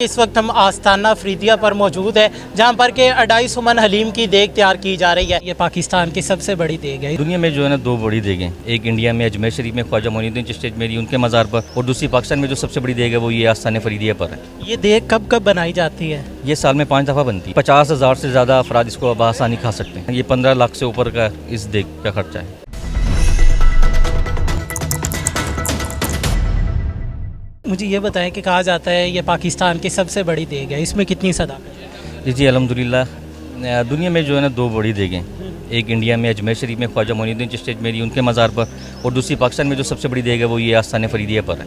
इस वक्त हम आस्ताना अफरीदिया पर मौजूद है जहाँ पर के 250 मन हलीम की देग तैयार की जा रही है। ये पाकिस्तान की सबसे बड़ी देग है। दुनिया में जो है ना दो बड़ी देग हैं, एक इंडिया में अजमेर शरीफ में ख्वाजा मोइनुद्दीन चिश्ती अजमेरी उनके मज़ार पर, और दूसरी पाकिस्तान में जो सबसे बड़ी देग है वो ये आस्ताना अफरीदिया पर है। ये देग कब कब बनाई जाती है? ये साल में 5 दफ़ा बनती है। 50,000 से ज़्यादा अफराद इसको आसानी खा सकते हैं। ये 15 लाख से ऊपर का इस देग का खर्चा है। मुझे ये बताएं कि कहा जाता है ये पाकिस्तान की सबसे बड़ी देग है, इसमें कितनी सदाकत? जी अल्हम्दुलिल्लाह, दुनिया में जो है ना दो बड़ी देग हैं, एक इंडिया में अजमेर शरीफ में ख्वाजा मोइनुद्दीन चिश्ती अजमेरी उनके मज़ार पर, और दूसरी पाकिस्तान में जो सबसे बड़ी देग है वो ये आस्ताना अफरीदिया पर है।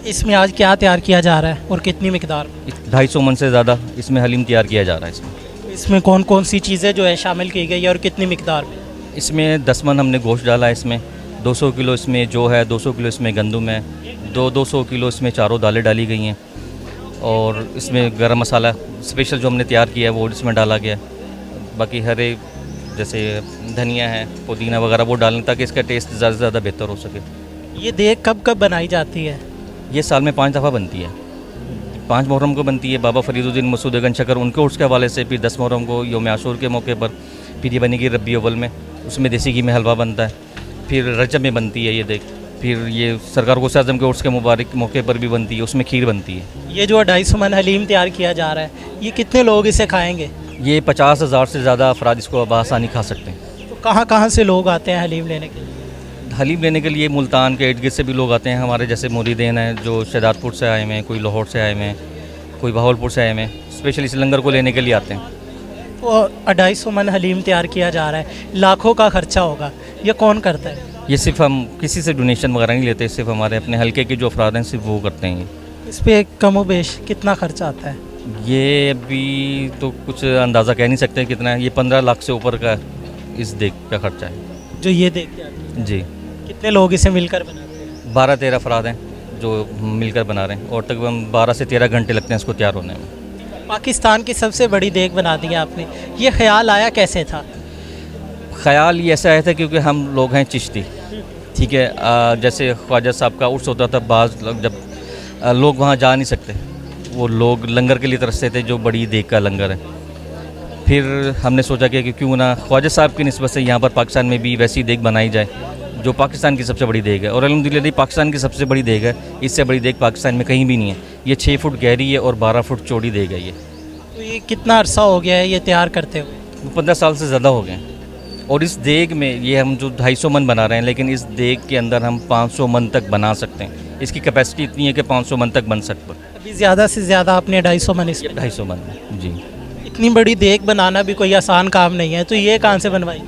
इसमें आज क्या तैयार किया जा रहा है और कितनी मिकदार में? 250 मन से ज़्यादा इसमें हलीम तैयार किया जा रहा है। इसमें कौन कौन सी चीज़ें जो है शामिल की गई है और कितनी मिकदार में? इसमें 10 मन हमने गोश्त डाला है, इसमें 200 किलो इसमें जो है, 200 किलो इसमें गंदम है, 200 किलो इसमें चारों दालें डाली गई हैं, और इसमें गरम मसाला स्पेशल जो हमने तैयार किया है वो इसमें डाला गया है। बाकी हरे जैसे धनिया है, पुदीना वगैरह वो डालें ताकि इसका टेस्ट ज़्यादा से ज़्यादा बेहतर हो सके। ये देग कब कब बनाई जाती है? ये साल में 5 दफ़ा बनती है। 5 मुहर्रम को बनती है बाबा फरीदुद्दीन मसूद गंज शकर उनके उर्स के हवाले से, फिर 10 मुहर्रम को यौम आशूर के मौके पर, फिर ये बनेगी रबी अव्वल में, उसमें देसी घी में हलवा बनता है, फिर रजब में बनती है ये देग, फिर ये सरकार गौसे आज़म के उर्स के मुबारक मौके पर भी बनती है, उसमें खीर बनती है। ये जो 250 मन हलीम तैयार किया जा रहा है, ये कितने लोग इसे खाएंगे? ये 50,000 से ज़्यादा अफराद इसको आसानी खा सकते हैं। तो कहाँ कहाँ से लोग आते हैं हलीम लेने के लिए? हलीम लेने के लिए मुल्तान के इर्द गिर्द से भी लोग आते हैं। हमारे जैसे मुरीदेन हैं जो शहजादपुर से आए हुए हैं, कोई लाहौर से आए हुए हैं, कोई बहावलपुर से आए हुए हैं, स्पेशली इस लंगर को लेने के लिए आते हैं। तो 250 मन हलीम तैयार किया जा रहा है, लाखों का खर्चा होगा, ये कौन करता है? ये सिर्फ हम किसी से डोनेशन वगैरह नहीं लेते, सिर्फ हमारे अपने हल्के के जो अफराद हैं सिर्फ वो करते हैं। इस पर कम व बेश कितना खर्चा आता है? ये अभी तो कुछ अंदाज़ा कह नहीं सकते कितना है। ये 15 लाख से ऊपर का इस देग का खर्चा है। जो ये देख के आते हैं। जी, कितने लोग इसे मिलकर बनाते हैं? 12-13 अफराद हैं जो मिलकर बना रहे हैं, और तकरीबन 12 से 13 घंटे लगते हैं इसको तैयार होने में। पाकिस्तान की सबसे बड़ी देग बना दी है आपने, ये ख्याल आया कैसे था? ख्याल ये ऐसा आया था क्योंकि हम लोग हैं चिश्ती, ठीक है। जैसे ख्वाजा साहब का उर्स होता था, बाज़ लोग जब लोग वहाँ जा नहीं सकते, वो लोग लंगर के लिए तरसते थे जो बड़ी देग का लंगर है। फिर हमने सोचा कि क्यों ना ख्वाजा साहब की निस्बत से यहाँ पर पाकिस्तान में भी वैसी देग बनाई जाए जो पाकिस्तान की सबसे बड़ी देग है, और अल्हम्दुलिल्लाह पाकिस्तान की सबसे बड़ी देग है। इससे बड़ी देग पाकिस्तान में कहीं भी नहीं है। ये 6 फुट गहरी है और 12 फुट चौड़ी देग है ये। तो ये कितना अरसा हो गया है ये तैयार करते हुए? 15 साल से ज़्यादा हो गए हैं। और इस देग में ये हम जो 250 मन बना रहे हैं, लेकिन इस देग के अंदर हम 500 मन तक बना सकते हैं। इसकी कैपेसिटी इतनी है कि 500 मन तक बन सकता है। अभी ज़्यादा से ज़्यादा आपने 250 मन इसमें 250 मन जी। इतनी बड़ी देग बनाना भी कोई आसान काम नहीं है, तो ये कहाँ से बनवाई?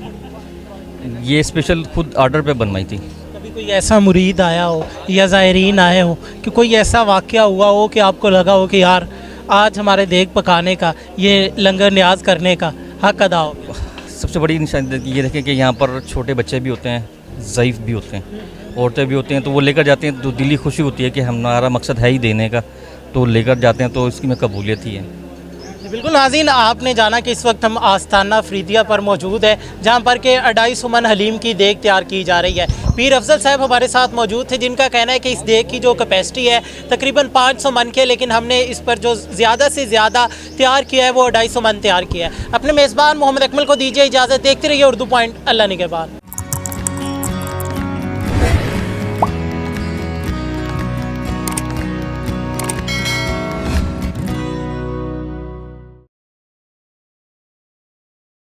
ये स्पेशल खुद ऑर्डर पे बनवाई थी। कभी कोई ऐसा मुरीद आया हो या ज़ायरीन आए हो कि कोई ऐसा वाक़या हुआ हो कि आपको लगा हो कि यार आज हमारे देग पकाने का, ये लंगर न्याज करने का हक अदा हो? सबसे बड़ी निशानी ये देखें कि यहाँ पर छोटे बच्चे भी होते हैं, ज़ईफ़ भी होते हैं, औरतें भी होती हैं, तो वो लेकर जाते हैं तो दिली खुशी होती है कि हमारा मकसद है ही देने का, तो लेकर जाते हैं, तो इसकी में कबूलियत ही है। बिल्कुल नाज़रीन, आपने जाना कि इस वक्त हम आस्ताना अफरीदिया पर मौजूद है जहाँ पर के 250 मन हलीम की देग तैयार की जा रही है। पीर अफजल साहब हमारे साथ मौजूद थे जिनका कहना है कि इस देग की जो कैपेसिटी है तकरीबन 500 मन के, लेकिन हमने इस पर जो ज़्यादा से ज़्यादा तैयार किया है वो 250 मन तैयार किया है। अपने मेज़बान मोहम्मद अकमल को दीजिए इजाज़त। देखते रहिए उर्दू पॉइंट। अल्लाह निगहबान।